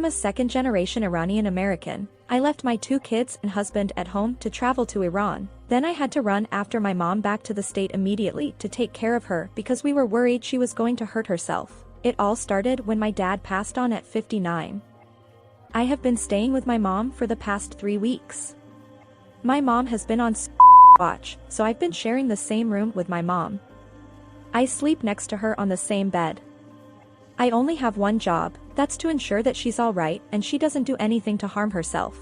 am a second-generation Iranian American. I left my 2 kids and husband at home to travel to Iran. Then I had to run after my mom back to the state immediately to take care of her because we were worried she was going to hurt herself. It all started when my dad passed on at 59. I have been staying with my mom for the past 3 weeks. My mom has been on watch, so I've been sharing the same room with my mom. I sleep next to her on the same bed. I only have one job, that's to ensure that she's alright and she doesn't do anything to harm herself.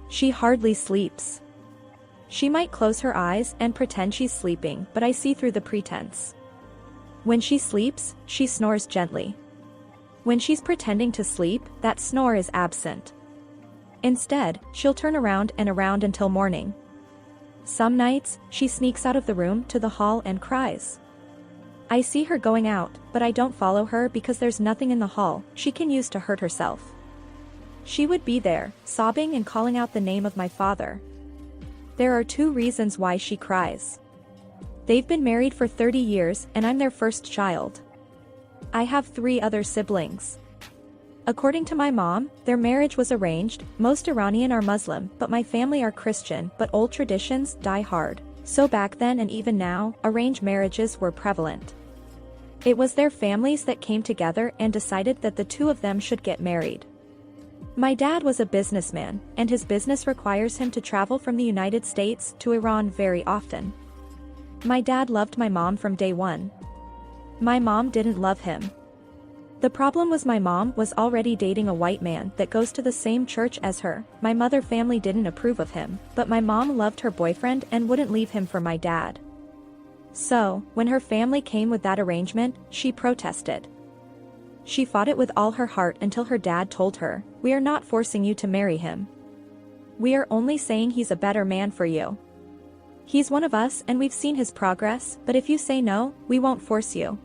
She hardly sleeps. She might close her eyes and pretend she's sleeping, but I see through the pretense. When she sleeps, she snores gently. When she's pretending to sleep, that snore is absent. Instead, she'll turn around and around until morning. Some nights, she sneaks out of the room to the hall and cries. I see her going out, but I don't follow her because there's nothing in the hall she can use to hurt herself. She would be there, sobbing and calling out the name of my father. There are 2 reasons why she cries. They've been married for 30 years and I'm their first child. I have 3 other siblings. According to my mom, their marriage was arranged. Most Iranian are Muslim, but my family are Christian, but old traditions die hard. So back then and even now, arranged marriages were prevalent. It was their families that came together and decided that the 2 of them should get married. My dad was a businessman, and his business requires him to travel from the United States to Iran very often. My dad loved my mom from day one. My mom didn't love him. The problem was my mom was already dating a white man that goes to the same church as her. My mother family didn't approve of him, but my mom loved her boyfriend and wouldn't leave him for my dad. So, when her family came with that arrangement, she protested. She fought it with all her heart until her dad told her, "We are not forcing you to marry him. We are only saying he's a better man for you. He's one of us and we've seen his progress, but if you say no, we won't force you."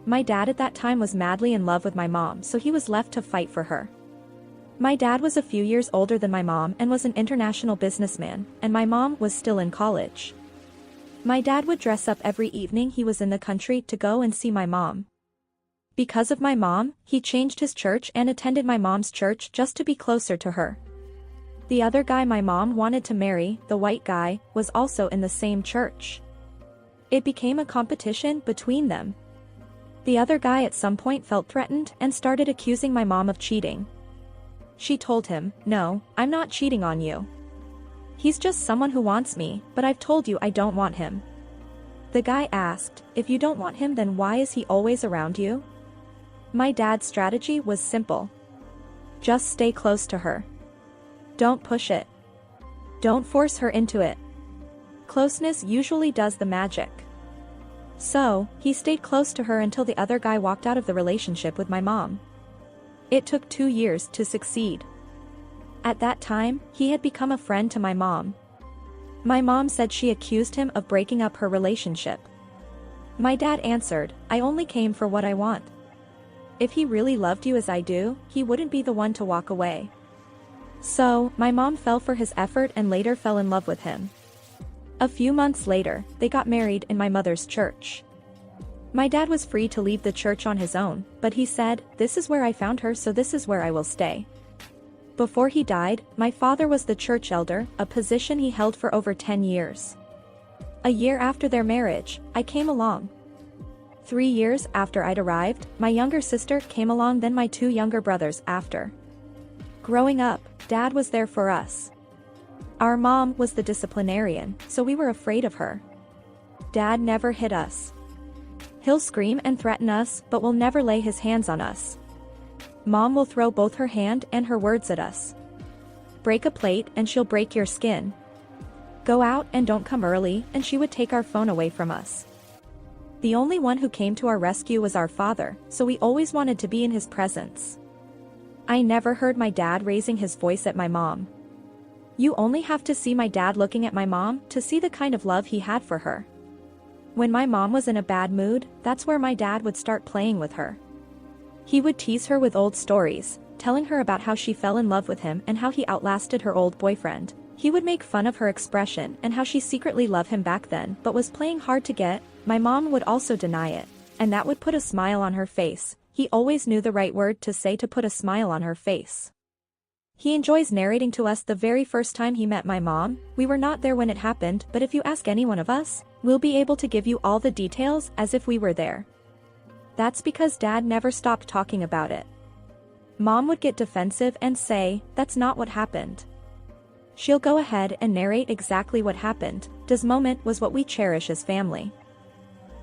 My dad at that time was madly in love with my mom, so he was left to fight for her. My dad was a few years older than my mom and was an international businessman, and my mom was still in college. My dad would dress up every evening he was in the country to go and see my mom. Because of my mom, he changed his church and attended my mom's church just to be closer to her. The other guy my mom wanted to marry, the white guy, was also in the same church. It became a competition between them. The other guy at some point felt threatened and started accusing my mom of cheating. She told him, "No, I'm not cheating on you. He's just someone who wants me, but I've told you I don't want him." The guy asked, "If you don't want him, then why is he always around you?" My dad's strategy was simple. Just stay close to her. Don't push it. Don't force her into it. Closeness usually does the magic. So, he stayed close to her until the other guy walked out of the relationship with my mom. It took 2 years to succeed. At that time, he had become a friend to my mom. My mom said she accused him of breaking up her relationship. My dad answered, "I only came for what I want. If he really loved you as I do, he wouldn't be the one to walk away." So, my mom fell for his effort and later fell in love with him. A few months later, they got married in my mother's church. My dad was free to leave the church on his own, but he said, "This is where I found her, so this is where I will stay." Before he died, my father was the church elder, a position he held for over 10 years. A year after their marriage, I came along. 3 years after I'd arrived, my younger sister came along, then my 2 younger brothers after. Growing up, Dad was there for us. Our mom was the disciplinarian, so we were afraid of her. Dad never hit us. He'll scream and threaten us, but will never lay his hands on us. Mom will throw both her hand and her words at us. Break a plate and she'll break your skin. Go out and don't come early, and she would take our phone away from us. The only one who came to our rescue was our father, so we always wanted to be in his presence. I never heard my dad raising his voice at my mom. You only have to see my dad looking at my mom to see the kind of love he had for her. When my mom was in a bad mood, that's where my dad would start playing with her. He would tease her with old stories, telling her about how she fell in love with him and how he outlasted her old boyfriend. He would make fun of her expression and how she secretly loved him back then but was playing hard to get. My mom would also deny it, and that would put a smile on her face. he always knew the right word to say to put a smile on her face. He enjoys narrating to us the very first time he met my mom. We were not there when it happened, but if you ask any one of us, we'll be able to give you all the details as if we were there. That's because Dad never stopped talking about it. Mom would get defensive and say, "That's not what happened." She'll go ahead and narrate exactly what happened. This moment was what we cherish as family.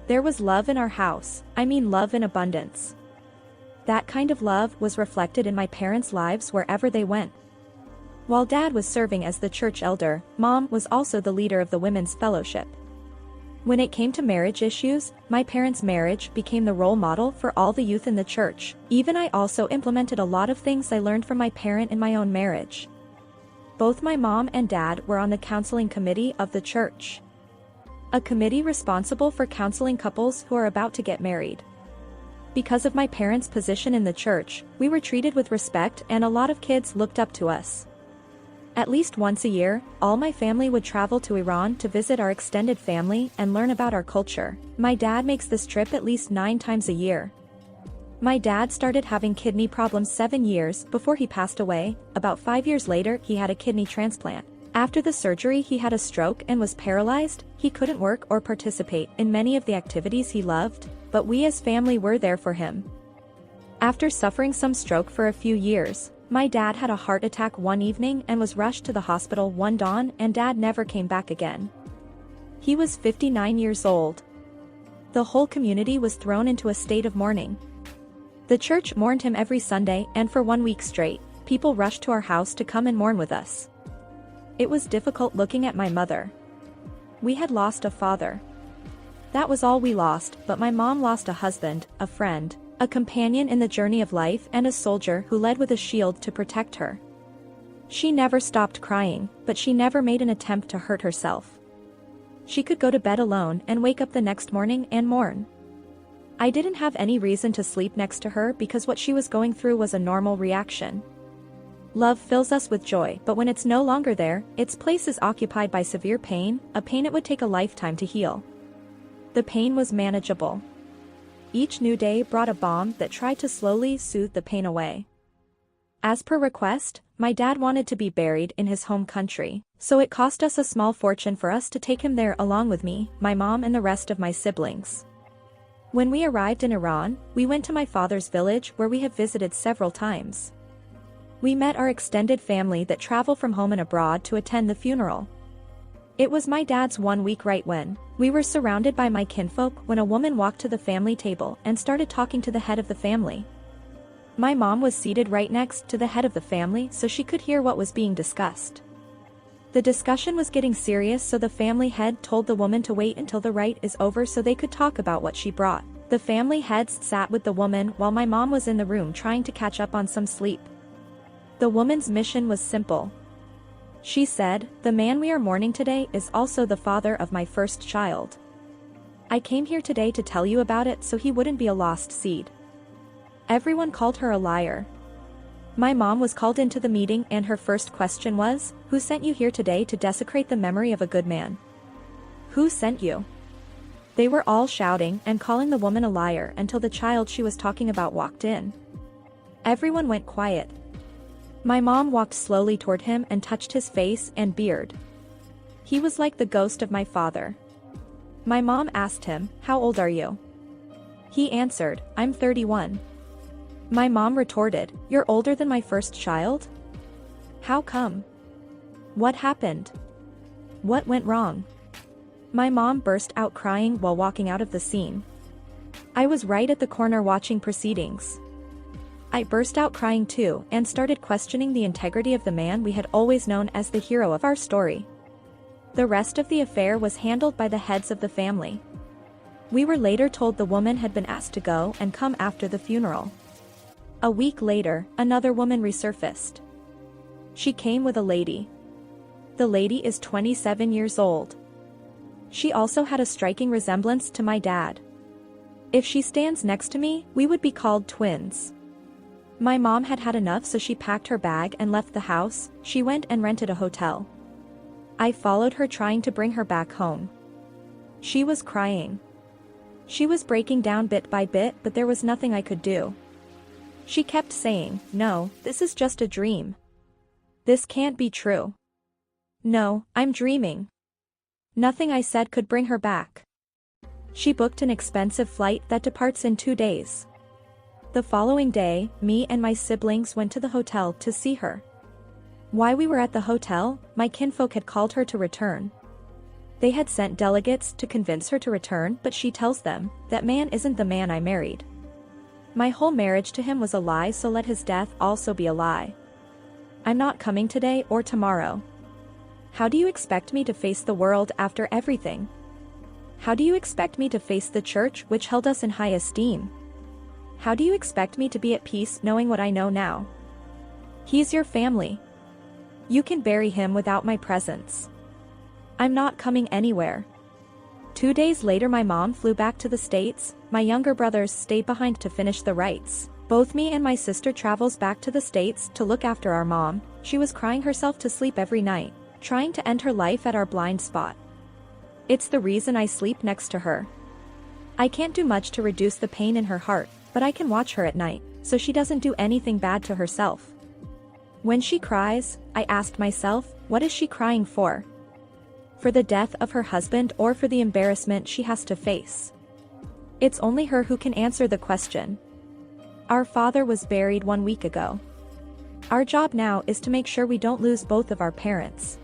There was love in our house, I mean love in abundance. That kind of love was reflected in my parents' lives wherever they went. While Dad was serving as the church elder, Mom was also the leader of the women's fellowship. When it came to marriage issues, my parents' marriage became the role model for all the youth in the church. Even I also implemented a lot of things I learned from my parent in my own marriage. Both my mom and dad were on the counseling committee of the church, a committee responsible for counseling couples who are about to get married. Because of my parents' position in the church, we were treated with respect and a lot of kids looked up to us. At least once a year, all my family would travel to Iran to visit our extended family and learn about our culture. My dad makes this trip at least 9 times a year. My dad started having kidney problems 7 years before he passed away. About 5 years later, he had a kidney transplant. After the surgery, he had a stroke and was paralyzed. He couldn't work or participate in many of the activities he loved, but we as family were there for him. After suffering some stroke for a few years, my dad had a heart attack one evening and was rushed to the hospital one dawn, and Dad never came back again. He was 59 years old. The whole community was thrown into a state of mourning. The church mourned him every Sunday, and for 1 week straight, people rushed to our house to come and mourn with us. It was difficult looking at my mother. We had lost a father. That was all we lost, but my mom lost a husband, a friend, a companion in the journey of life, and a soldier who led with a shield to protect her. She never stopped crying, but she never made an attempt to hurt herself. She could go to bed alone and wake up the next morning and mourn. I didn't have any reason to sleep next to her because what she was going through was a normal reaction. Love fills us with joy, but when it's no longer there, its place is occupied by severe pain, a pain it would take a lifetime to heal. The pain was manageable. Each new day brought a balm that tried to slowly soothe the pain away. As per request, my dad wanted to be buried in his home country, so it cost us a small fortune for us to take him there along with me, my mom and the rest of my siblings. When we arrived in Iran, we went to my father's village where we have visited several times. We met our extended family that travel from home and abroad to attend the funeral. It was my dad's 1 week right when we were surrounded by my kinfolk when a woman walked to the family table and started talking to the head of the family. My mom was seated right next to the head of the family so she could hear what was being discussed. The discussion was getting serious, so the family head told the woman to wait until the rite is over so they could talk about what she brought. The family heads sat with the woman while my mom was in the room trying to catch up on some sleep. The woman's mission was simple. She said, "The man we are mourning today is also the father of my first child. I came here today to tell you about it so he wouldn't be a lost seed." Everyone called her a liar. My mom was called into the meeting and her first question was, "Who sent you here today to desecrate the memory of a good man? Who sent you?" They were all shouting and calling the woman a liar until the child she was talking about walked in. Everyone went quiet. My mom walked slowly toward him and touched his face and beard. He was like the ghost of my father. My mom asked him, "How old are you?" He answered, "I'm 31. My mom retorted, "You're older than my first child? How come? What happened? What went wrong?" My mom burst out crying while walking out of the scene. I was right at the corner watching proceedings. I burst out crying too and started questioning the integrity of the man we had always known as the hero of our story. The rest of the affair was handled by the heads of the family. We were later told the woman had been asked to go and come after the funeral. A week later, another woman resurfaced. She came with a lady. The lady is 27 years old. She also had a striking resemblance to my dad. If she stands next to me, we would be called twins. My mom had had enough, so she packed her bag and left the house. She went and rented a hotel. I followed her trying to bring her back home. She was crying. She was breaking down bit by bit, but there was nothing I could do. She kept saying, "No, this is just a dream. This can't be true. No, I'm dreaming." Nothing I said could bring her back. She booked an expensive flight that departs in 2 days. The following day, me and my siblings went to the hotel to see her. While we were at the hotel, my kinfolk had called her to return. They had sent delegates to convince her to return, but she tells them, "That man isn't the man I married. My whole marriage to him was a lie, so let his death also be a lie. I'm not coming today or tomorrow. How do you expect me to face the world after everything? How do you expect me to face the church which held us in high esteem? How do you expect me to be at peace knowing what I know now? He's your family. You can bury him without my presence. I'm not coming anywhere." 2 days later my mom flew back to the States, my younger brothers stayed behind to finish the rites. Both me and my sister travels back to the States to look after our mom. She was crying herself to sleep every night, trying to end her life at our blind spot. It's the reason I sleep next to her. I can't do much to reduce the pain in her heart, but I can watch her at night, so she doesn't do anything bad to herself. When she cries, I ask myself, what is she crying for? For the death of her husband or for the embarrassment she has to face? It's only her who can answer the question. Our father was buried 1 week ago. Our job now is to make sure we don't lose both of our parents.